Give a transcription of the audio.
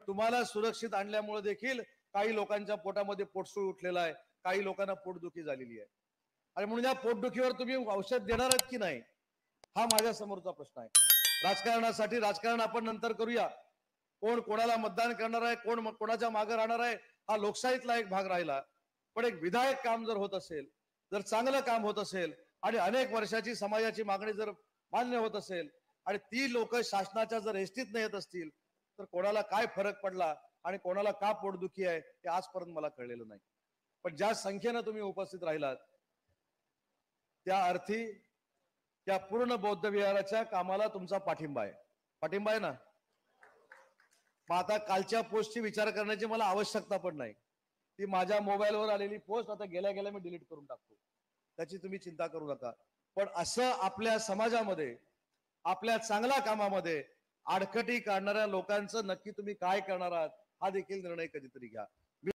तुम्हाला सुरक्षित आणल्यामुळे देखील काही लोकांच्या पोटामध्ये पोटसूळ उठलेला आहे, काही लोकांना पोटदुखी झालेली आहे. आणि म्हणून या पोटदुखीवर तुम्ही औषध देणार आहात की नाही, हा माझ्या समोरचा प्रश्न आहे. राजकारणासाठी राजकारण आपण नंतर करूया. कोण कोणाला मतदान करणार आहे, कोण कोणाच्या मागे राहणार आहे, हा लोकशाहीतला एक भाग राहिला. पण एक विधायक काम जर होत असेल, जर चांगलं काम होत असेल आणि अनेक वर्षाची समाजाची मागणी जर मान्य होत असेल आणि ती लोक शासनाच्या जर एसटीत येत असतील, तर कोणाला काय फरक पडला आणि कोणाला का पोटदुखी आहे हे आजपर्यंत मला कळलेलं नाही. पण ज्या संख्येनं तुम्ही उपस्थित राहिलात त्या अर्थी त्या पूर्ण बौद्ध विहाराच्या कामाला तुमचा पाठिंबा आहे. पाठिंबा आहे ना? मग आता कालच्या पोस्टची विचार करण्याची मला आवश्यकता पण नाही. ती माझ्या मोबाईलवर आलेली पोस्ट आता गेल्या गेल्या मी डिलीट करून टाकतो. त्याची तुम्ही चिंता करू नका. पण असं आपल्या समाजामध्ये आपल्या चांगल्या कामामध्ये आडकटी काढणाऱ्या लोकांचं नक्की तुम्ही काय करणार आहात हा देखील निर्णय कधीतरी घ्या.